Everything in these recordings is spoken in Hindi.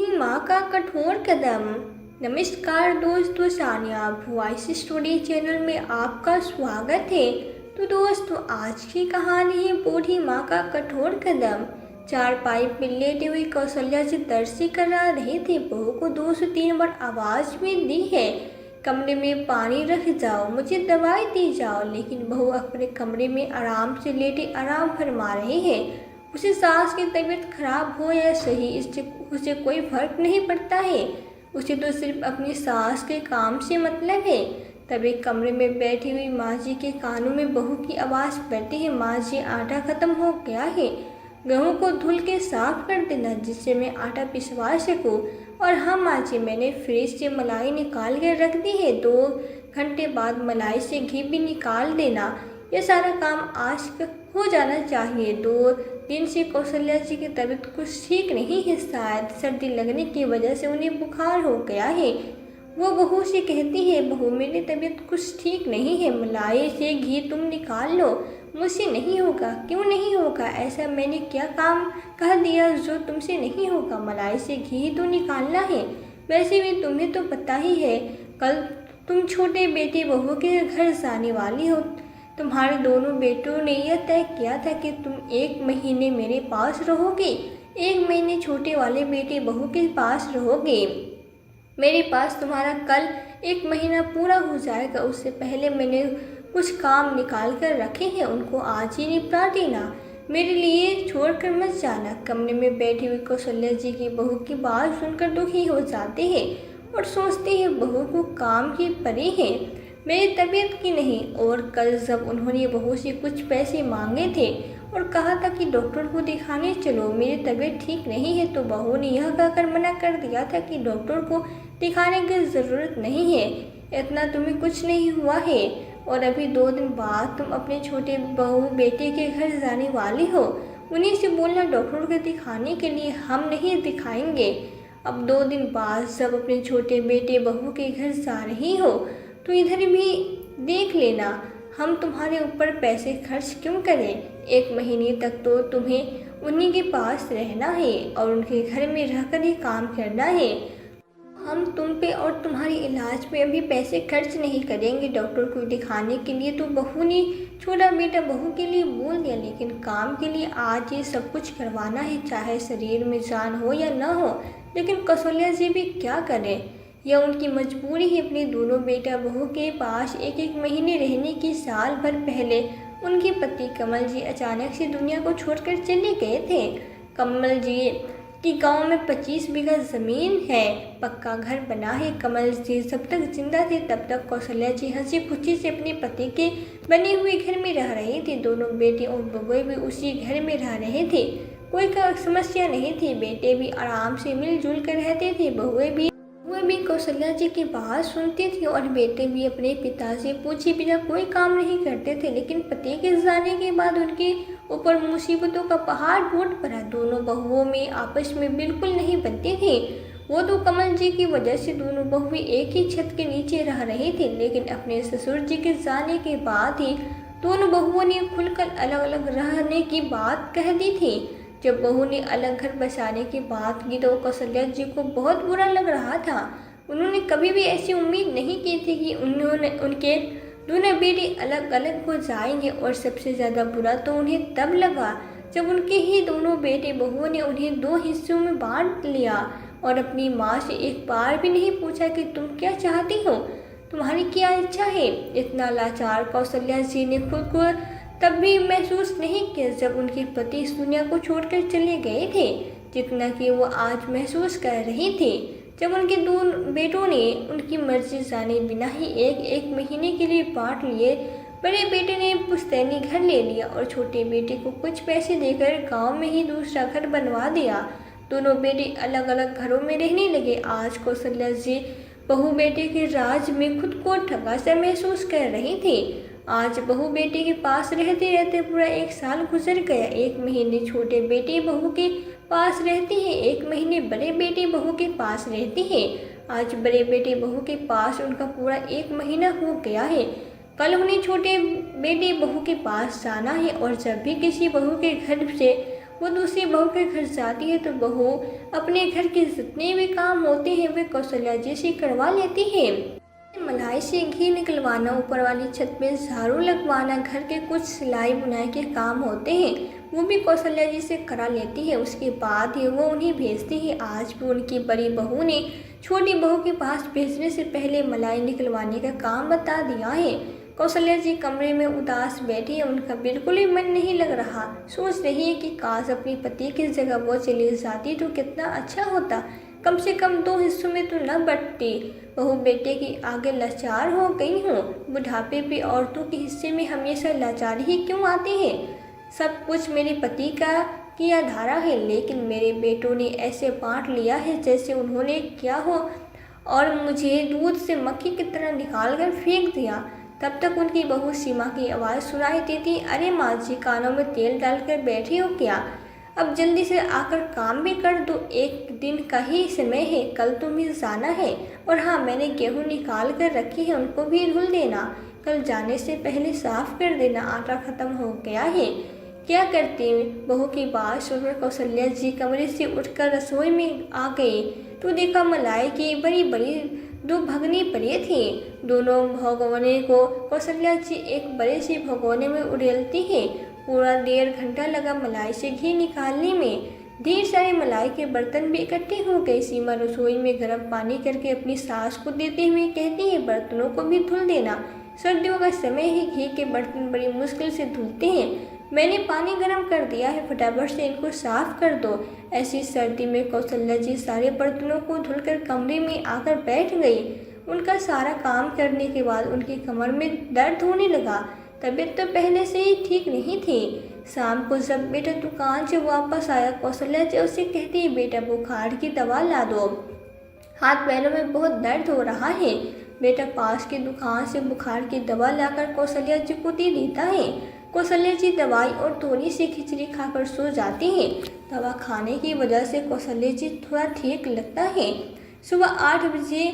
अपनी माँ का कठोर कदम। नमस्कार दोस्तों, सानिया वॉइस स्टोरी चैनल में आपका स्वागत है। तो दोस्तों, आज की कहानी है बूढ़ी माँ का कठोर कदम। चारपाई पर लेटे हुए कौशल्या जी दर्शी करा रहे थे। बहू को 2 से 3 बार आवाज भी दी है, कमरे में पानी रख जाओ, मुझे दवाई दी जाओ, लेकिन बहू अपने कमरे में आराम से लेटे आराम फरमा रही है। उसे सास की तबीयत खराब हो या सही, इससे उसे कोई फर्क नहीं पड़ता है। उसे तो सिर्फ अपनी सास के काम से मतलब है। तभी कमरे में बैठी हुई माँ जी के कानों में बहू की आवाज़ पड़ती है, माँ जी आटा खत्म हो गया है, गेहूँ को धुल के साफ कर देना जिससे मैं आटा पिसवा सकूँ। और हाँ माँ जी, मैंने फ्रिज से मलाई निकाल कर रख दी है, 2 घंटे बाद मलाई से घी भी निकाल देना। ये सारा काम आज हो जाना चाहिए। 2 दिन से कौशल्या जी की तबीयत कुछ ठीक नहीं है, शायद सर्दी लगने की वजह से उन्हें बुखार हो गया है। वो बहू से कहती है, बहू मेरी तबीयत कुछ ठीक नहीं है, मलाई से घी तुम निकाल लो। मुझसे नहीं होगा। क्यों नहीं होगा? ऐसा मैंने क्या काम कह दिया जो तुमसे नहीं होगा? मलाई से घी तो निकालना है। वैसे भी तुम्हें तो पता ही है, कल तुम छोटे बेटे बहू के घर जाने वाली हो। तुम्हारे दोनों बेटों ने यह तय किया था कि तुम 1 महीने मेरे पास रहोगे, 1 महीने छोटे वाले बेटे बहू के पास रहोगे। मेरे पास तुम्हारा कल 1 महीना पूरा हो जाएगा। उससे पहले मैंने कुछ काम निकाल कर रखे हैं, उनको आज ही निपटा देना। मेरे लिए छोड़कर मत जाना। कमरे में बैठी हुई कौशल्या जी की बहू की बात सुनकर दुखी हो जाते हैं और सोचते हैं बहू को काम की पड़ी है, मेरी तबीयत की नहीं। और कल जब उन्होंने बहू से कुछ पैसे मांगे थे और कहा था कि डॉक्टर को दिखाने चलो, मेरी तबीयत ठीक नहीं है, तो बहू ने यह कहकर मना कर दिया था कि डॉक्टर को दिखाने की ज़रूरत नहीं है, इतना तुम्हें कुछ नहीं हुआ है। और अभी 2 दिन बाद तुम अपने छोटे बहू बेटे के घर जाने वाली हो, उन्हीं से बोलना डॉक्टर को दिखाने के लिए, हम नहीं दिखाएंगे। अब 2 दिन बाद जब अपने छोटे बेटे बहू के घर जा रही हो तो इधर भी देख लेना, हम तुम्हारे ऊपर पैसे खर्च क्यों करें? 1 महीने तक तो तुम्हें उन्हीं के पास रहना है और उनके घर में रहकर ही काम करना है। हम तुम पे और तुम्हारे इलाज पे अभी पैसे खर्च नहीं करेंगे। डॉक्टर को दिखाने के लिए तो बहू ने छोटा बेटा बहू के लिए बोल दिया, लेकिन काम के लिए आज ये सब कुछ करवाना है, चाहे शरीर में जान हो या न हो। लेकिन कौशल्या जी भी क्या करें, यह उनकी मजबूरी है। अपने दोनों बेटा बहू के पास 1-1 महीने रहने की साल भर पहले उनके पति कमल जी अचानक से दुनिया को छोड़कर चले गए थे। कमल जी कि गांव में 25 बीघा ज़मीन है, पक्का घर बना है। कमल जी जब तक जिंदा थे तब तक कौशल्या जी हंसी खुशी से अपने पति के बने हुए घर में रह रही थी। दोनों बेटे और बहू भी उसी घर में रह रहे थे, कोई का समस्या नहीं थी। बेटे भी आराम से मिलजुल कर रहते थे, बहुएं भी कौशल्या जी की बात सुनती थी और बेटे भी अपने पिता से पूछे बिना कोई काम नहीं करते थे। लेकिन पति के जाने के बाद उनके ऊपर मुसीबतों का पहाड़ टूट पड़ा। दोनों बहुओं में आपस में बिल्कुल नहीं बनती थी। वो तो कमल जी की वजह से दोनों बहुएं एक ही छत के नीचे रह रही थी, लेकिन अपने ससुर जी के जाने के बाद ही दोनों बहुओं ने खुलकर अलग अलग रहने की बात कह दी थी। जब बहू ने अलग घर बसाने की बात की तो कौशल्या जी को बहुत बुरा लग रहा था। उन्होंने कभी भी ऐसी उम्मीद नहीं की थी कि उनके दोनों बेटे अलग अलग हो जाएंगे। और सबसे ज़्यादा बुरा तो उन्हें तब लगा जब उनके ही दोनों बेटे बहुओं ने उन्हें 2 हिस्सों में बांट लिया और अपनी माँ से एक बार भी नहीं पूछा कि तुम क्या चाहती हो, तुम्हारी क्या इच्छा है। इतना लाचार कौशल्या जी ने खुद को तब भी महसूस नहीं किया जब उनके पति इस दुनिया को छोड़कर चले गए थे, जितना कि वो आज महसूस कर रही थी जब उनके 2 बेटों ने उनकी मर्जी जाने बिना ही 1-1 महीने के लिए बांट लिए। बड़े बेटे ने पुश्तैनी घर ले लिया और छोटे बेटे को कुछ पैसे देकर गांव में ही दूसरा घर बनवा दिया। दोनों बेटे अलग अलग घरों में रहने लगे। आज कौशल्या जी बहू बेटे के राज में खुद को ठगा सा महसूस कर रही थी। आज बहू बेटे के पास रहते रहते पूरा 1 साल गुजर गया। 1 महीने छोटे बेटे बहू के पास रहते हैं, 1 महीने बड़े बेटे बहू के पास रहते हैं। आज बड़े बेटे बहू के पास उनका पूरा 1 महीना हो गया है। कल उन्हें छोटे बेटे बहू के पास जाना है और जब भी किसी बहू के घर से वो दूसरी बहू के घर जाती है तो बहू अपने घर के जितने भी काम होते हैं वे कौशल्या जी से करवा लेती है। मलाई से घी निकलवाना, ऊपर वाली छत पे झाड़ू लगवाना, घर के कुछ सिलाई बुनाई के काम होते हैं वो भी कौशल्या जी से करा लेती है। उसके बाद ही वो उन्हें भेजती है। आज भी उनकी बड़ी बहू ने छोटी बहू के पास भेजने से पहले मलाई निकलवाने का काम बता दिया है। कौशल्या जी कमरे में उदास बैठी है, उनका बिल्कुल ही मन नहीं लग रहा। सोच रही है कि काश अपने पति की जगह वो चली जाती तो कितना अच्छा होता, कम से कम 2 हिस्सों में तो न बंटती। बहू बेटे की आगे लाचार हो गई हूँ। बुढ़ापे पे औरतों के हिस्से में हमेशा लाचारी ही क्यों आती है? सब कुछ मेरे पति का किया धारा है, लेकिन मेरे बेटों ने ऐसे बांट लिया है जैसे उन्होंने किया हो और मुझे दूध से मक्खी की तरह निकाल कर फेंक दिया। तब तक उनकी बहू सीमा की आवाज़ सुनाई देती, अरे माँ जी, कानों में तेल डालकर बैठी हो क्या? अब जल्दी से आकर काम भी कर दो, एक दिन का ही समय है, कल तुम्हें जाना है। और हाँ, मैंने गेहूँ निकाल कर रखी है, उनको भी धुल देना, कल जाने से पहले साफ कर देना, आटा खत्म हो गया है। क्या करती? बहू की बात सुनकर कौशल्या जी कमरे से उठकर रसोई में आ गई तो देखा मलाई की बड़ी बड़ी 2 भगनी पड़ी थी। दोनों भगोने को कौशल्या जी एक बड़े से भगोने में उड़ेलती है। पूरा 1.5 घंटा लगा मलाई से घी निकालने में। ढेर सारे मलाई के बर्तन भी इकट्ठे हो गए। सीमा रसोई में गर्म पानी करके अपनी सास को देते हुए कहती है, बर्तनों को भी धुल देना, सर्दियों का समय है, घी के बर्तन बड़ी मुश्किल से धुलते हैं। मैंने पानी गर्म कर दिया है, फटाफट से इनको साफ कर दो। ऐसी सर्दी में कौशल्या जी सारे बर्तनों को धुलकर कमरे में आकर बैठ गई। उनका सारा काम करने के बाद उनकी कमर में दर्द होने लगा। तबीयत तो पहले से ही ठीक नहीं थी। शाम को जब बेटा दुकान से वापस आया, कौशल्या जी उसे कहती, बेटा बुखार की दवा ला दो, हाथ पैरों में बहुत दर्द हो रहा है। बेटा पास की दुकान से बुखार की दवा लाकर कौशल्या जी को दे देता है। कौशल्या जी दवाई और थोड़ी सी खिचड़ी खाकर सो जाती है। दवा खाने की वजह से कौशल्या जी थोड़ा ठीक लगता है। सुबह 8 बजे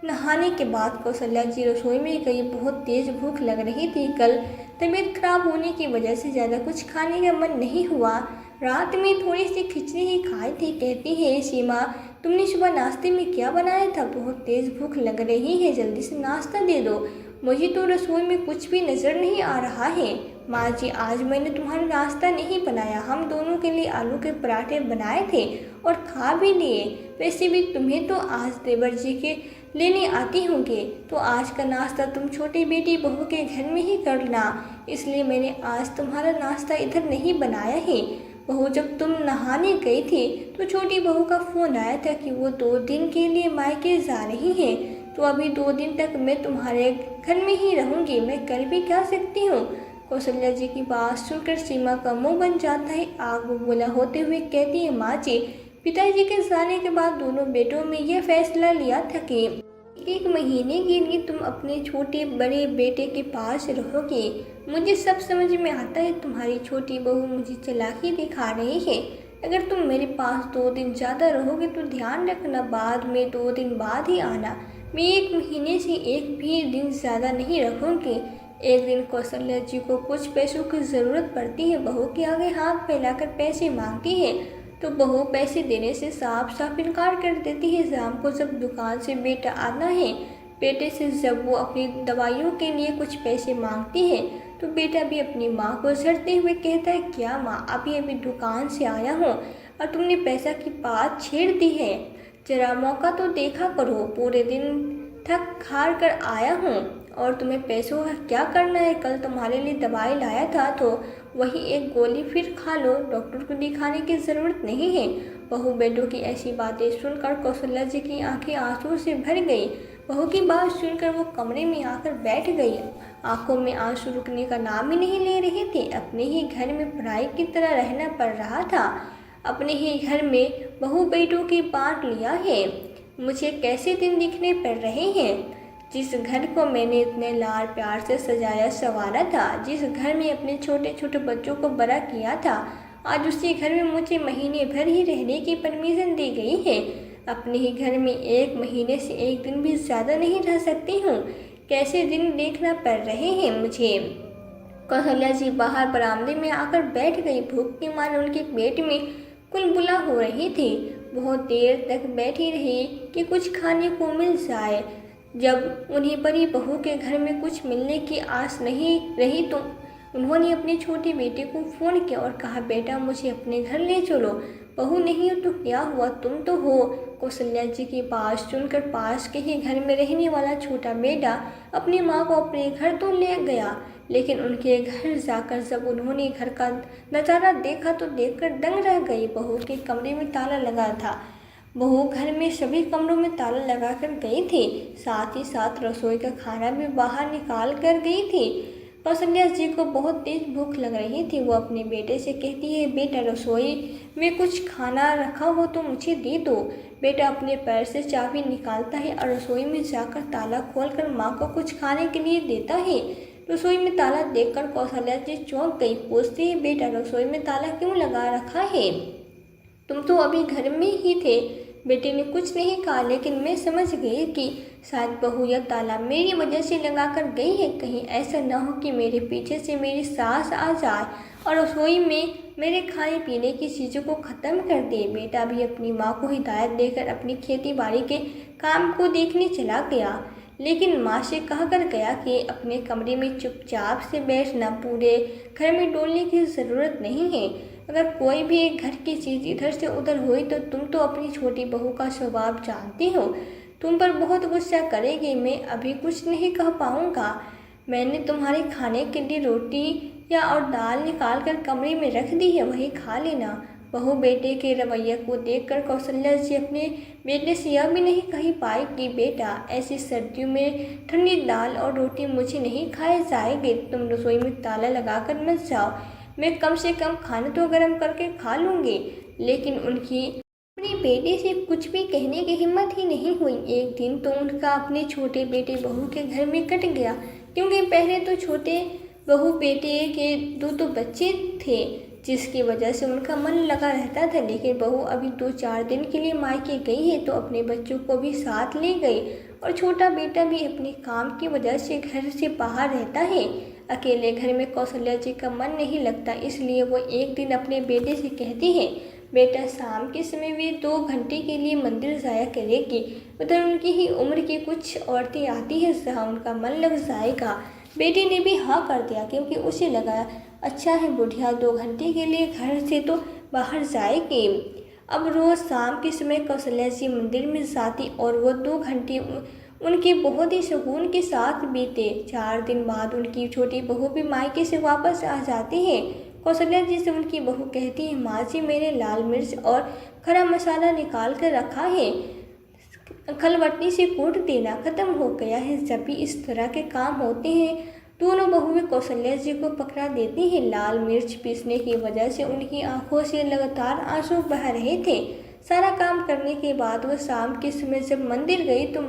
नहाने के बाद कौशल्या जी रसोई में गई। बहुत तेज भूख लग रही थी। कल तबीयत खराब होने की वजह से ज़्यादा कुछ खाने का मन नहीं हुआ। रात में थोड़ी सी खिचड़ी ही खाई थी। कहती है, सीमा तुमने सुबह नाश्ते में क्या बनाया था? बहुत तेज भूख लग रही है, जल्दी से नाश्ता दे दो, मुझे तो रसोई में कुछ भी नज़र नहीं आ रहा है। माँ जी, आज मैंने तुम्हारा नाश्ता नहीं बनाया, हम दोनों के लिए आलू के पराठे बनाए थे और खा भी लिए। वैसे भी तुम्हें तो आज देवर जी के लेने आती होंगे, तो आज का नाश्ता तुम छोटी बेटी बहू के घर में ही करना, इसलिए मैंने आज तुम्हारा नाश्ता इधर नहीं बनाया है। बहू, जब तुम नहाने गई थी तो छोटी बहू का फ़ोन आया था कि वो 2 दिन के लिए मायके जा रही हैं, तो अभी 2 दिन तक मैं तुम्हारे घर में ही रहूँगी, मैं कर भी क्या सकती हूँ। कौशल्या जी की बात सुनकर सीमा का मुंह बन जाता है। आग बबूला होते हुए कहती है, माँ जी, पिताजी के जाने के बाद दोनों बेटों में यह फैसला लिया था कि 1 महीने के लिए तुम अपने छोटे बड़े बेटे के पास रहोगे। मुझे सब समझ में आता है, तुम्हारी छोटी बहू मुझे चालाकी दिखा रही है। अगर तुम मेरे पास 2 दिन ज़्यादा रहोगे तो ध्यान रखना, बाद में 2 दिन बाद ही आना। मैं 1 महीने से 1 भी दिन ज़्यादा नहीं रखूँगी। एक दिन कौशल्या जी को कुछ पैसों की ज़रूरत पड़ती है। बहू के आगे हाथ फैलाकर पैसे मांगती है तो बहू पैसे देने से साफ साफ इनकार कर देती है। शाम को जब दुकान से बेटा आता है, बेटे से जब वो अपनी दवाइयों के लिए कुछ पैसे मांगती है तो बेटा भी अपनी माँ को झड़ते हुए कहता है, क्या माँ, अभी अभी दुकान से आया हूँ और तुमने पैसा की बात छेड़ दी है, जरा मौका तो देखा करो, पूरे दिन थक हार कर आया हूँ और तुम्हें पैसों का क्या करना है? कल तुम्हारे लिए दवाई लाया था तो वही 1 गोली फिर खा लो, डॉक्टर को दिखाने की ज़रूरत नहीं है। बहू बेटों की ऐसी बातें सुनकर कौशल्या जी की आंखें आंसू से भर गई। बहू की बात सुनकर वो कमरे में आकर बैठ गई। आंखों में आंसू रुकने का नाम ही नहीं ले रहे थे। अपने ही घर में पराई की तरह रहना पड़ रहा था। अपने ही घर में बहू बेटों की बांट लिया है। मुझे कैसे दिन दिखने पड़ रहे हैं? जिस घर को मैंने इतने लाड प्यार से सजाया संवारा था, जिस घर में अपने छोटे छोटे बच्चों को बड़ा किया था, आज उसी घर में मुझे महीने भर ही रहने की परमिशन दी गई है। अपने ही घर में 1 महीने से 1 दिन भी ज़्यादा नहीं रह सकती हूँ। कैसे दिन देखना पड़ रहे हैं मुझे। कौशल्या जी बाहर बरामदे में आकर बैठ गई। भूख के मारे उनके पेट में कुलबुला हो रही थी। बहुत देर तक बैठी रही कि कुछ खाने को मिल जाए। जब उन्हें बड़ी बहू के घर में कुछ मिलने की आस नहीं रही तो उन्होंने अपने छोटे बेटे को फ़ोन किया और कहा, बेटा मुझे अपने घर ले चलो। बहू, नहीं हो तो क्या हुआ, तुम तो हो। कौशल्या जी की बात सुनकर पास के ही घर में रहने वाला छोटा बेटा अपनी माँ को अपने घर तो ले गया, लेकिन उनके घर जाकर जब उन्होंने घर का नज़ारा देखा तो देखकर दंग रह गई। बहू के कमरे में ताला लगा था। बहू घर में सभी कमरों में ताला लगाकर गई थी, साथ ही साथ रसोई का खाना भी बाहर निकाल कर गई थी। कौशल्या जी को बहुत तेज भूख लग रही थी। वो अपने बेटे से कहती है, बेटा रसोई में कुछ खाना रखा हो तो मुझे दे दो। बेटा अपने पैर से चाबी निकालता है और रसोई में जाकर ताला खोलकर माँ को कुछ खाने के लिए देता है। रसोई में ताला देखकर कौशल्या जी चौंक गई। पूछती है, बेटा रसोई में ताला क्यों लगा रखा है? तुम तो अभी घर में ही थे। बेटे ने कुछ नहीं कहा, लेकिन मैं समझ गई कि शायद बहू यह ताला मेरी वजह से लगा कर गई है। कहीं ऐसा न हो कि मेरे पीछे से मेरी सास आ जाए और रसोई में मेरे खाने पीने की चीज़ों को ख़त्म कर दे। बेटा भी अपनी माँ को हिदायत देकर अपनी खेती बाड़ी के काम को देखने चला गया, लेकिन माँ से कह कर गया कि अपने कमरे में चुपचाप से बैठना, पूरे घर में डोलने की ज़रूरत नहीं है। अगर कोई भी एक घर की चीज़ इधर से उधर हुई तो तुम तो अपनी छोटी बहू का स्वभाव जानती हो, तुम पर बहुत गुस्सा करेगी। मैं अभी कुछ नहीं कह पाऊँगा। मैंने तुम्हारे खाने के लिए रोटी या और दाल निकाल कर कमरे में रख दी है, वही खा लेना। बहू बेटे के रवैये को देखकर कौशल्या जी अपने बेटे से यह भी नहीं कह पाई कि बेटा ऐसी सर्दियों में ठंडी दाल और रोटी मुझे नहीं खाए जाएगी। तुम रसोई में ताला लगाकर मत जाओ, मैं कम से कम खाना तो गर्म करके खा लूँगी। लेकिन उनकी अपने बेटे से कुछ भी कहने की हिम्मत ही नहीं हुई। एक दिन तो उनका अपने छोटे बेटे बहू के घर में कट गया, क्योंकि पहले तो छोटे बहू बेटे के दो बच्चे थे, जिसकी वजह से उनका मन लगा रहता था। लेकिन बहू अभी 2-4 दिन के लिए मायके गई है तो अपने बच्चों को भी साथ ले गई और छोटा बेटा भी अपने काम की वजह से घर से बाहर रहता है। अकेले घर में कौशल्या जी का मन नहीं लगता, इसलिए वो एक दिन अपने बेटे से कहती है, बेटा शाम के समय वे 2 घंटे के लिए मंदिर जाया करेगी। उधर उनकी ही उम्र की कुछ औरतें आती हैं, जहाँ उनका मन लग जाएगा। बेटे ने भी हाँ कर दिया, क्योंकि उसे लगा अच्छा है बुढ़िया 2 घंटे के लिए घर से तो बाहर जाएगी। अब रोज़ शाम के समय कौशल्या जी मंदिर में जाती और वो 2 घंटे उनके बहुत ही सुकून के साथ बीते। 4 दिन बाद उनकी छोटी बहू भी मायके से वापस आ जाती है। कौशल्या जी से उनकी बहू कहती है, माँ जी मैंने लाल मिर्च और खड़ा मसाला निकाल कर रखा है, खलबट्टी से कूट देना, ख़त्म हो गया है। जब भी इस तरह के काम होते हैं दोनों बहुएं कौशल्या जी को पकड़ा देती हैं। लाल मिर्च पीसने की वजह से उनकी आंखों से लगातार आंसू बह रहे थे। सारा काम करने के बाद वह शाम के समय जब मंदिर गई तो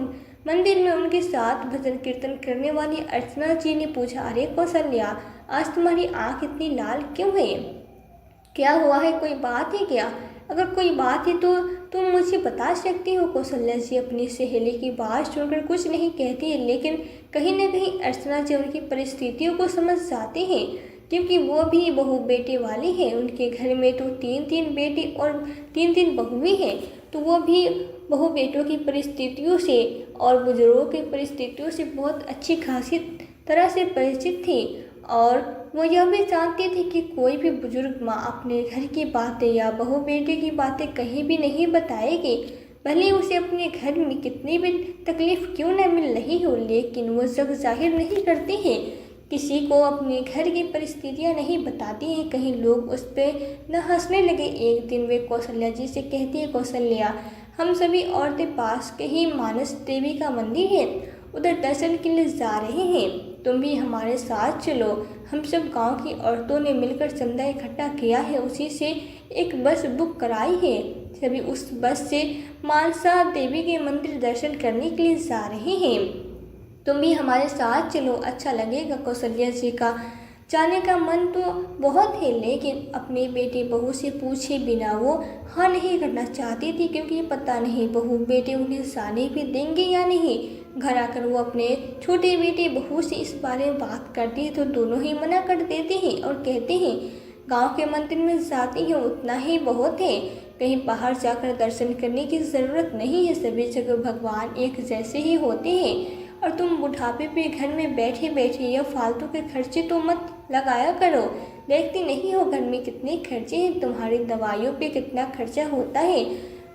मंदिर में उनके साथ भजन कीर्तन करने वाली अर्चना जी ने पूछा, अरे कौशल्या, आज तुम्हारी आँख इतनी लाल क्यों है? क्या हुआ है, कोई बात है क्या? अगर कोई बात है तो तुम मुझे बता सकती हो। कौशल्या जी अपनी सहेली की बात सुनकर कुछ नहीं कहती है, लेकिन कहीं न कहीं अर्चना जी उनकी परिस्थितियों को समझ जाती हैं, क्योंकि वो भी बहू बेटे वाली है। उनके घर में तो 3-3 बेटे और 3-3 बहुएं हैं, तो वो भी बहू बेटों की परिस्थितियों से और बुजुर्गों की परिस्थितियों से बहुत अच्छी खासी तरह से परिचित थी। और वो यह भी जानती थी कि कोई भी बुजुर्ग माँ अपने घर की बातें या बहू बेटे की बातें कहीं भी नहीं बताएगी, भले उसे अपने घर में कितनी भी तकलीफ़ क्यों न मिल रही हो, लेकिन वो जग जाहिर नहीं करती है, किसी को अपने घर की परिस्थितियाँ नहीं बताती हैं, कहीं लोग उस पर न हंसने लगे। एक दिन वे कौशल्या जी से कहती है, कौशल्या, हम सभी औरतें पास के ही मानस देवी का मंदिर है, उधर दर्शन के लिए जा रहे हैं, तुम भी हमारे साथ चलो। हम सब गांव की औरतों ने मिलकर चंदा इकट्ठा किया है, उसी से एक बस बुक कराई है, सभी उस बस से मानसा देवी के मंदिर दर्शन करने के लिए जा रहे हैं, तुम भी हमारे साथ चलो, अच्छा लगेगा। कौशल्या जी का जाने का मन तो बहुत है, लेकिन अपने बेटे बहू से पूछे बिना वो हाँ नहीं करना चाहती थी, क्योंकि पता नहीं बहू बेटे उन्हें जाने भी देंगे या नहीं। घर आकर वो अपने छोटे बेटे बहू से इस बारे में बात करती है तो दोनों ही मना कर देते हैं और कहते हैं गांव के मंदिर में जाती हैं उतना ही बहुत है, कहीं बाहर जाकर दर्शन करने की ज़रूरत नहीं है, सभी जगह भगवान एक जैसे ही होते हैं। और तुम बुढ़ापे पे घर में बैठे बैठे या फालतू के खर्चे तो मत लगाया करो, देखती नहीं हो घर में कितने खर्चे हैं, तुम्हारी दवाइयों पे कितना खर्चा होता है,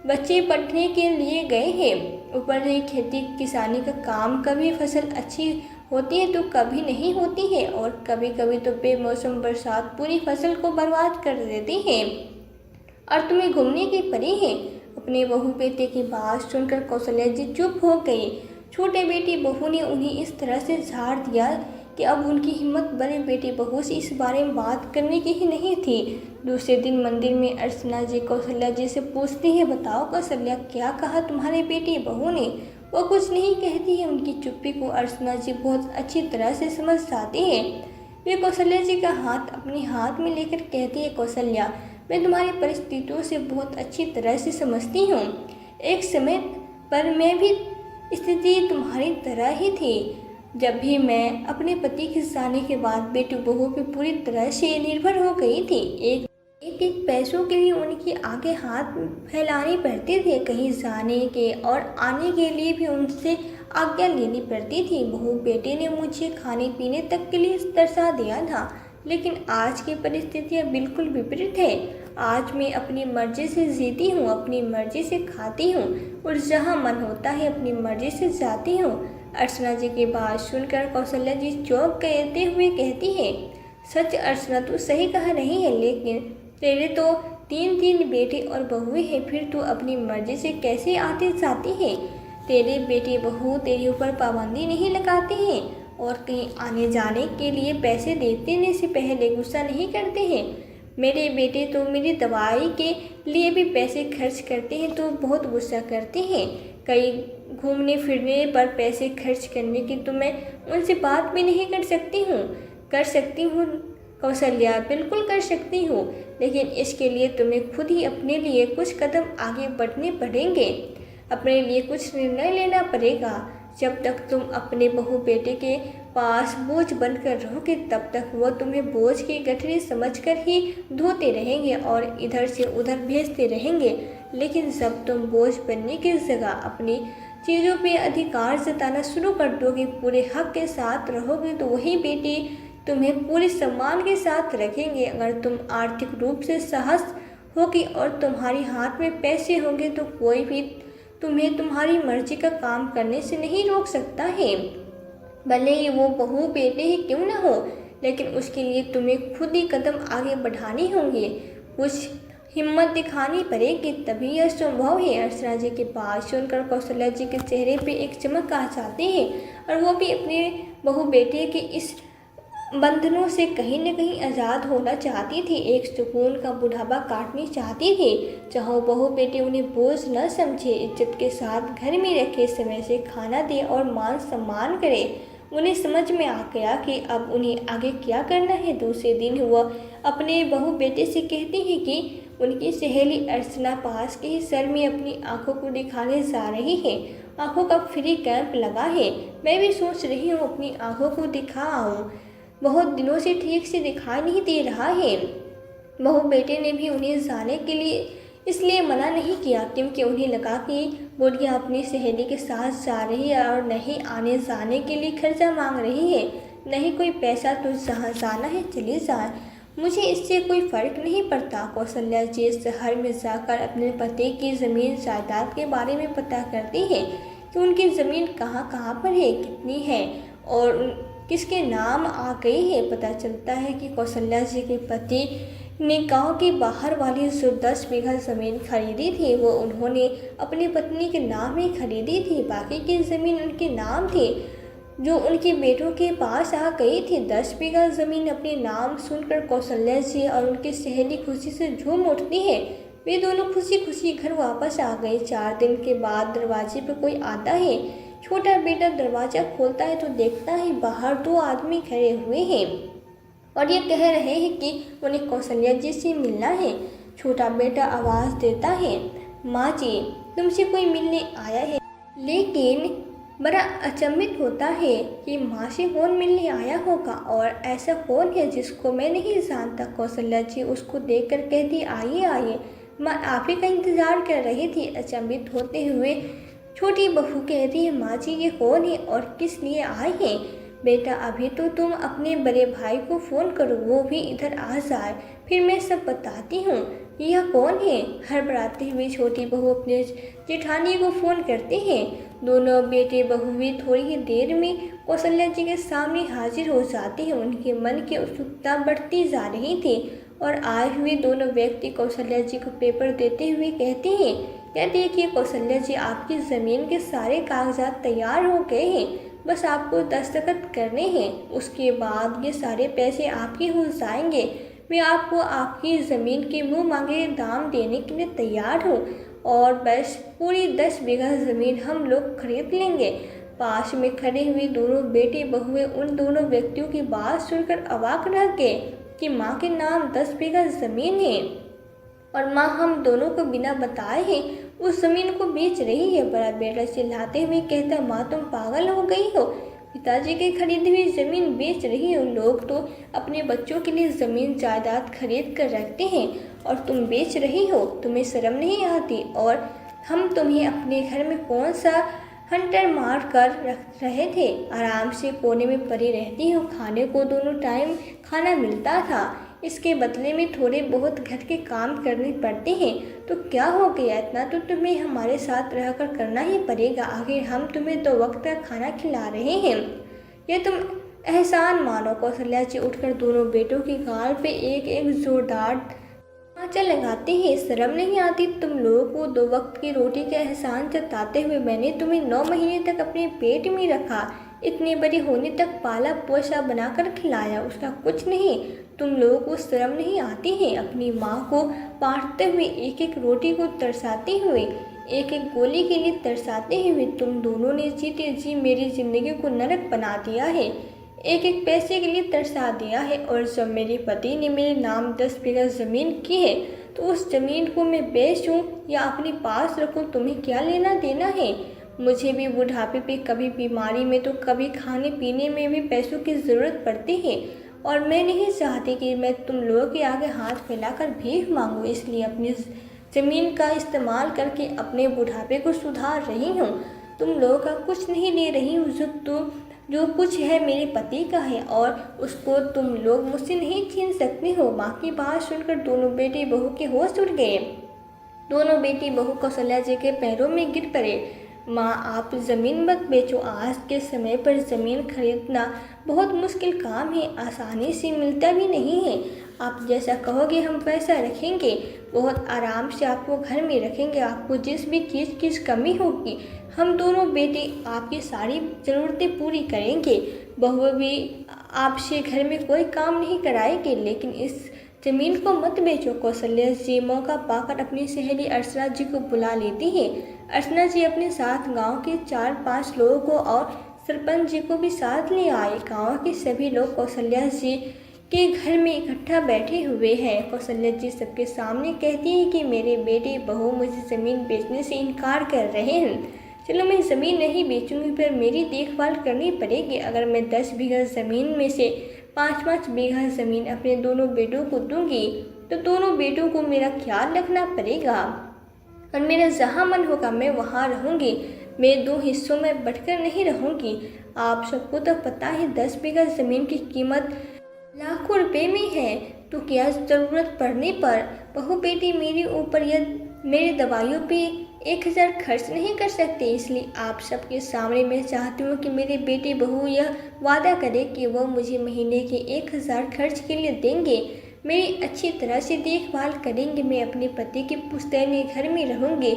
बच्चे पढ़ने के लिए गए हैं, ऊपर से खेती किसानी का काम, कभी फसल अच्छी होती है तो कभी नहीं होती है, और कभी कभी तो बेमौसम बरसात पूरी फसल को बर्बाद कर देती है, और तुम्हें घूमने की पड़ी है। अपने बहू बेटे की बात सुनकर कौशल्या जी चुप हो गई। छोटे बेटी बहू ने उन्हें इस तरह से झाड़ दिया कि अब उनकी हिम्मत बड़े बेटे बहू से इस बारे में बात करने की ही नहीं थी। दूसरे दिन मंदिर में अर्चना जी कौशल्या जी से पूछती है, बताओ कौशल्या क्या कहा तुम्हारे बेटी बहू ने? वो कुछ नहीं कहती है। उनकी चुप्पी को अर्चना जी बहुत अच्छी तरह से समझ जाती है। वे कौशल्या जी का हाथ अपने हाथ में लेकर कहती है, कौशल्या मैं तुम्हारी परिस्थितियों से बहुत अच्छी तरह से समझती हूँ। एक समय पर मैं भी स्थिति तुम्हारी तरह ही थी, जब भी मैं अपने पति के जाने के बाद बेटी बहू पे पूरी तरह से निर्भर हो गई थी। एक पैसों के लिए उनके आगे हाथ फैलाने पड़ते थे, कहीं जाने के और आने के लिए भी उनसे आज्ञा लेनी पड़ती थी। बहू बेटे ने मुझे खाने पीने तक के लिए तरसा दिया था, लेकिन आज की परिस्थितियाँ बिल्कुल विपरीत है। आज मैं अपनी मर्जी से जीती हूँ, अपनी मर्जी से खाती हूँ और जहाँ मन होता है अपनी मर्जी से जाती हूँ। अर्चना जी की बात सुनकर कौशल्या जी चौंक कहते हुए कहती है, सच अर्चना तू सही कह रही है, लेकिन तेरे तो तीन तीन बेटे और बहुएं हैं, फिर तू अपनी मर्जी से कैसे आती जाती है? तेरे बेटे बहू तेरे ऊपर पाबंदी नहीं लगाते हैं और कहीं आने जाने के लिए पैसे देने से पहले गुस्सा नहीं करते हैं। मेरे बेटे तो मेरी दवाई के लिए भी पैसे खर्च करते हैं तो बहुत गुस्सा करते हैं। कहीं घूमने फिरने पर पैसे खर्च करने की तो मैं उनसे बात भी नहीं कर सकती हूँ कौशल्या, बिल्कुल कर सकती हूँ, लेकिन इसके लिए तुम्हें खुद ही अपने लिए कुछ कदम आगे बढ़ने पड़ेंगे, अपने लिए कुछ निर्णय लेना पड़ेगा। जब तक तुम अपने बहू बेटे के पास बोझ बनकर रहोगे तब तक वो तुम्हें बोझ की गठरी समझकर ही धोते रहेंगे और इधर से उधर भेजते रहेंगे। लेकिन जब तुम बोझ बनने की जगह अपनी चीज़ों पे अधिकार जताना शुरू कर दोगे, पूरे हक के साथ रहोगे, तो वही बेटी तुम्हें पूरे सम्मान के साथ रखेंगे। अगर तुम आर्थिक रूप से साहस होगी और तुम्हारे हाथ में पैसे होंगे तो कोई भी तुम्हें तुम्हारी मर्जी का काम करने से नहीं रोक सकता है, भले ही वो बहू बेटे ही क्यों ना हो, लेकिन उसके लिए तुम्हें खुद ही कदम आगे बढ़ाने होंगे, कुछ हिम्मत दिखानी पड़ेगी, तभी यह संभव है। अर्चना जी की बात सुनकर कौशल्या जी के चेहरे पे एक चमक आ जाती है और वो भी अपने बहू बेटे के इस बंधनों से कहीं न कहीं आज़ाद होना चाहती थी, एक सुकून का बुढ़ापा काटनी चाहती थी, चाहो बहू बेटे उन्हें बोझ न समझे, इज्जत के साथ घर में रखे, समय से खाना दे और मान सम्मान करे। उन्हें समझ में आ गया कि अब उन्हें आगे क्या करना है। दूसरे दिन वह अपने बहू बेटे से कहती है कि उनकी सहेली अर्चना पास के ही शहर में अपनी आंखों को दिखाने जा रही है। आंखों का फ्री कैंप लगा है, मैं भी सोच रही हूँ अपनी आंखों को दिखा आऊँ, बहुत दिनों से ठीक से दिखाई नहीं दे रहा है। बहू बेटे ने भी उन्हें जाने के लिए इसलिए मना नहीं किया क्योंकि उन्हें लगा कि बुढ़िया अपनी सहेली के साथ जा रही है और नहीं आने जाने के लिए खर्चा मांग रही है, नहीं कोई पैसा, तो जहाँ जाना है चली जाए, मुझे इससे कोई फर्क नहीं पड़ता। कौशल्या जी शहर में जाकर अपने पति की ज़मीन जायदाद के बारे में पता करती है कि उनकी ज़मीन कहाँ कहाँ पर है, कितनी है और किसके नाम आ गई है। पता चलता है कि कौशल्या जी के पति ने गांव के बाहर वाली जो 10 बीघा ज़मीन खरीदी थी वो उन्होंने अपनी पत्नी के नाम ही खरीदी थी, बाकी की ज़मीन उनके नाम थी जो उनके बेटों के पास आ गई थी। 10 बीघा ज़मीन अपने नाम सुनकर कौशल्या जी और उनकी सहेली खुशी से झूम उठती है। वे दोनों खुशी खुशी घर वापस आ गए। 4 दिन के बाद दरवाजे पर कोई आता है। छोटा बेटा दरवाज़ा खोलता है तो देखता है बाहर 2 आदमी खड़े हुए हैं और ये कह रहे हैं कि उन्हें कौशल्या जी से मिलना है। छोटा बेटा आवाज़ देता है, माँ जी तुमसे कोई मिलने आया है। लेकिन बड़ा अचंभित होता है कि माँ से कौन मिलने आया होगा और ऐसा कौन है जिसको मैं नहीं जानता। कौशल्या जी उसको देखकर कहती, आइए आइए, माँ आप ही का इंतज़ार कर रही थी। अचंभित होते हुए छोटी बहू कहती है, माँ जी ये कौन है और किस लिए आए हैं। बेटा अभी तो तुम अपने बड़े भाई को फ़ोन करो, वो भी इधर आ जाए, फिर मैं सब बताती हूँ। यह कौन है? हड़बड़ाती हुई छोटी बहू अपने जेठानी को फ़ोन करते हैं। दोनों बेटे बहू भी थोड़ी ही देर में कौशल्या जी के सामने हाजिर हो जाते हैं। उनके मन की उत्सुकता बढ़ती जा रही थी और आए हुए दोनों व्यक्ति कौशल्या जी को पेपर देते हुए कहते हैं, यह देखिए कौशल्या जी, आपकी ज़मीन के सारे कागजात तैयार हो गए हैं, बस आपको दस्तखत करने हैं। उसके बाद ये सारे पैसे आपके हो जाएंगे। मैं आपको आपकी ज़मीन के मुँह मांगे दाम देने के लिए तैयार हूँ और बस पूरी 10 बीघा ज़मीन हम लोग खरीद लेंगे। पास में खड़े हुए दोनों बेटे बहुएं उन दोनों व्यक्तियों की बात सुनकर अवाक रह गए कि माँ के नाम 10 बीघा ज़मीन है और माँ हम दोनों को बिना बताए ही उस ज़मीन को बेच रही है। बड़ा बेटा चिल्लाते हुए कहता, माँ तुम पागल हो गई हो, पिताजी की खरीदी हुई ज़मीन बेच रही हो। लोग तो अपने बच्चों के लिए ज़मीन जायदाद खरीद कर रखते हैं और तुम बेच रही हो, तुम्हें शर्म नहीं आती। और हम तुम्हें अपने घर में कौन सा हंटर मार कर रख रहे थे, आराम से कोने में पड़ी रहती हो, खाने को दोनों टाइम खाना मिलता था, इसके बदले में थोड़े बहुत घर के काम करने पड़ते हैं। तो क्या हो गया, इतना तो तुम्हें हमारे साथ रहकर करना ही पड़ेगा, आखिर हम तुम्हें 2 वक्त का खाना खिला रहे हैं, ये तुम एहसान मानो। कौशल्या जी उठकर दोनों बेटों की गाल पे एक एक जोरदार आंचल लगाते हैं। शर्म नहीं आती तुम लोगों को, 2 वक्त की रोटी का एहसान जताते हुए मैंने तुम्हें 9 महीने तक अपने पेट में रखा, इतनी बड़ी होने तक पाला पोसा बनाकर खिलाया, उसका कुछ नहीं। तुम लोगों को शर्म नहीं आती है? अपनी माँ को बांटते हुए, एक एक रोटी को तरसाते हुए, एक एक गोली के लिए तरसाते हुए तुम दोनों ने जीते जी मेरी ज़िंदगी को नरक बना दिया है, एक एक पैसे के लिए तरसा दिया है। और जब मेरे पति ने मेरे नाम 10 बीघा ज़मीन की है तो उस ज़मीन को मैं बेचूं या अपने पास रखूं, तुम्हें क्या लेना देना है। मुझे भी बुढ़ापे पे कभी बीमारी में तो कभी खाने पीने में भी पैसों की ज़रूरत पड़ती है और मैं नहीं चाहती कि मैं तुम लोगों के आगे हाथ फैलाकर भीख मांगूं, इसलिए अपनी ज़मीन का इस्तेमाल करके अपने बुढ़ापे को सुधार रही हूँ। तुम लोगों का कुछ नहीं ले रही हूँ, जो कुछ है मेरे पति का है और उसको तुम लोग मुझसे नहीं छीन सकते हो। माँ की बात सुनकर दोनों बेटी बहू के होश उड़ गए। दोनों बेटी बहू कौशल्या जी के पैरों में गिर पड़े। माँ आप ज़मीन मत बेचो, आज के समय पर ज़मीन खरीदना बहुत मुश्किल काम है, आसानी से मिलता भी नहीं है। आप जैसा कहोगे हम वैसा रखेंगे, बहुत आराम से आपको घर में रखेंगे, आपको जिस भी चीज़ की कमी होगी हम दोनों बेटे आपकी सारी ज़रूरतें पूरी करेंगे। बहू भी आपसे घर में कोई काम नहीं कराएगी, लेकिन इस ज़मीन को मत बेचो। कौशल्या जी मौका पाकर अपनी सहेली अर्चना जी को बुला लेती है। अर्चना जी अपने साथ गांव के 4-5 लोगों को और सरपंच जी को भी साथ ले आए। गांव के सभी लोग कौशल्या जी के घर में इकट्ठा बैठे हुए हैं। कौशल्या जी सबके सामने कहती है कि मेरे बेटे बहू मुझे ज़मीन बेचने से इनकार कर रहे हैं। चलो मैं ज़मीन नहीं बेचूंगी, पर मेरी देखभाल करनी पड़ेगी। अगर मैं 10 बीघा ज़मीन में से 5-5 बीघा ज़मीन अपने दोनों बेटों को दूंगी तो दोनों बेटों को मेरा ख्याल रखना पड़ेगा और मेरा जहाँ मन होगा मैं वहाँ रहूँगी। मैं 2 हिस्सों में बंटकर नहीं रहूँगी। आप सबको तो पता है 10 बीघा ज़मीन की कीमत लाखों रुपए में है, तो क्या ज़रूरत पड़ने पर बहू बेटी मेरे ऊपर या मेरी दवाइयों पे 1000 खर्च नहीं कर सकते। इसलिए आप सबके सामने मैं चाहती हूँ कि मेरे बेटे बहू यह वादा करे कि वो मुझे महीने के 1000 खर्च के लिए देंगे, मेरी अच्छी तरह से देखभाल करेंगे, मैं अपने पति के पुश्तैनी घर में रहूँगी।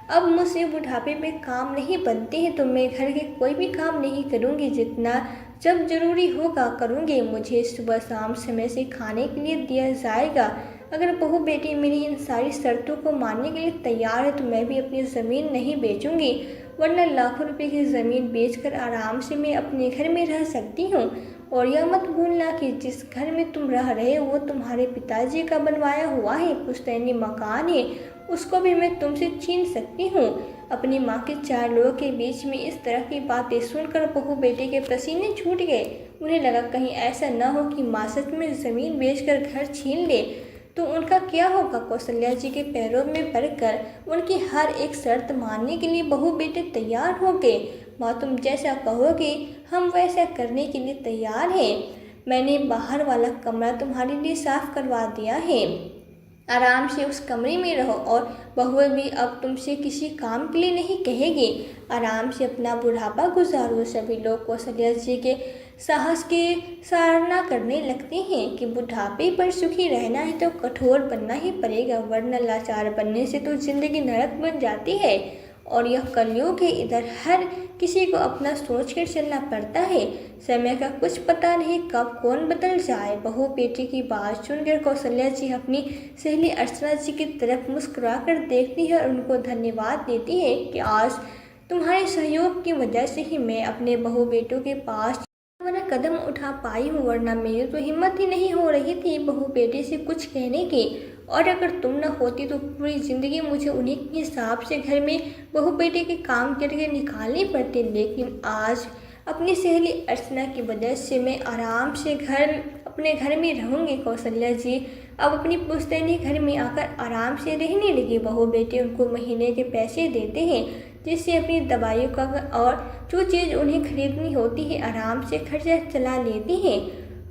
अब मुझसे बुढ़ापे में काम नहीं बनते हैं तो मैं घर के कोई भी काम नहीं करूँगी, जितना जब ज़रूरी होगा करूँगी। मुझे सुबह शाम समय से खाने के लिए दिया जाएगा। अगर बहू बेटी मेरी इन सारी शर्तों को मानने के लिए तैयार है तो मैं भी अपनी ज़मीन नहीं बेचूंगी, वरना लाखों रुपए की ज़मीन बेचकर आराम से मैं अपने घर में रह सकती हूँ और यह मत भूलना कि जिस घर में तुम रह रहे हो वो तुम्हारे पिताजी का बनवाया हुआ है, पुश्तैनी मकान है, उसको भी मैं तुमसे छीन सकती हूँ। अपनी माँ के चार लोगों के बीच में इस तरह की बातें सुनकर बहू बेटे के पसीने छूट गए। उन्हें लगा कहीं ऐसा न हो कि माँ सच में ज़मीन बेचकर घर छीन ले तो उनका क्या होगा। कौशल्या जी के पैरों में पड़कर उनकी हर एक शर्त मानने के लिए बहू बेटे तैयार हो गए। माँ तुम जैसा कहोगे हम वैसा करने के लिए तैयार हैं। मैंने बाहर वाला कमरा तुम्हारे लिए साफ करवा दिया है, आराम से उस कमरे में रहो और बहू भी अब तुमसे किसी काम के लिए नहीं कहेगी। आराम से अपना बुढ़ापा गुजारो। सभी लोग कौशल्या जी के साहस की सराहना करने लगते हैं कि बुढ़ापे पर सुखी रहना है तो कठोर बनना ही पड़ेगा, वरना लाचार बनने से तो जिंदगी नरक बन जाती है। और यह कलयुग है, इधर हर किसी को अपना सोच कर चलना पड़ता है। समय का कुछ पता नहीं कब कौन बदल जाए। बहू बेटी की बात सुनकर कौशल्या जी अपनी सहेली अर्चना जी की तरफ मुस्कुरा कर देखती है और उनको धन्यवाद देती है कि आज तुम्हारे सहयोग की वजह से ही मैं अपने बहू बेटों के पास मेरा कदम उठा पाई हूँ, वरना मेरी तो हिम्मत ही नहीं हो रही थी बहू बेटे से कुछ कहने की। और अगर तुम न होती तो पूरी ज़िंदगी मुझे उन्हीं के हिसाब से घर में बहू बेटे के काम करके निकालनी पड़ती। लेकिन आज अपनी सहेली अर्चना की वजह से मैं आराम से अपने घर में रहूँगी। कौशल्या जी अब अपनी पुश्तैनी घर में आकर आराम से रहने लगी। बहू बेटे उनको महीने के पैसे देते हैं जिससे अपनी दवाइयों का और जो चीज़ उन्हें खरीदनी होती है आराम से खर्चा चला लेती हैं।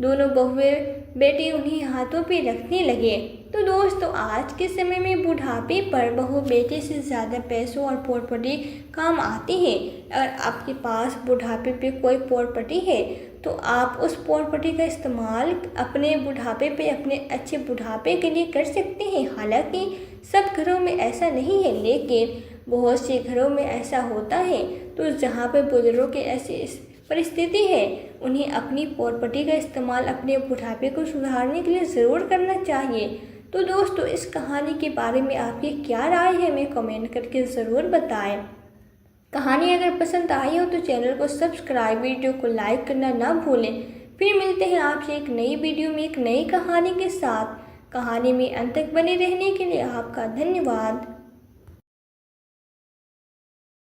दोनों बहुएं बेटे उन्हें हाथों पे रखने लगे। तो दोस्तों आज के समय में बुढ़ापे पर बहू बेटे से ज़्यादा पैसों और प्रॉपर्टी काम आती है। अगर आपके पास बुढ़ापे पे कोई प्रॉपर्टी है तो आप उस प्रॉपर्टी का इस्तेमाल अपने बुढ़ापे पे अपने अच्छे बुढ़ापे के लिए कर सकते हैं। हालांकि सब घरों में ऐसा नहीं है, लेकिन बहुत से घरों में ऐसा होता है। तो जहाँ पे बुजुर्गों के ऐसी परिस्थिति है उन्हें अपनी प्रॉपर्टी का इस्तेमाल अपने बुढ़ापे को सुधारने के लिए ज़रूर करना चाहिए। तो दोस्तों इस कहानी के बारे में आपकी क्या राय है हमें कमेंट करके ज़रूर बताएं। कहानी अगर पसंद आई हो तो चैनल को सब्सक्राइब, वीडियो को लाइक करना ना भूलें। फिर मिलते हैं आपसे एक नई वीडियो में एक नई कहानी के साथ। कहानी में अंत तक बने रहने के लिए आपका धन्यवाद।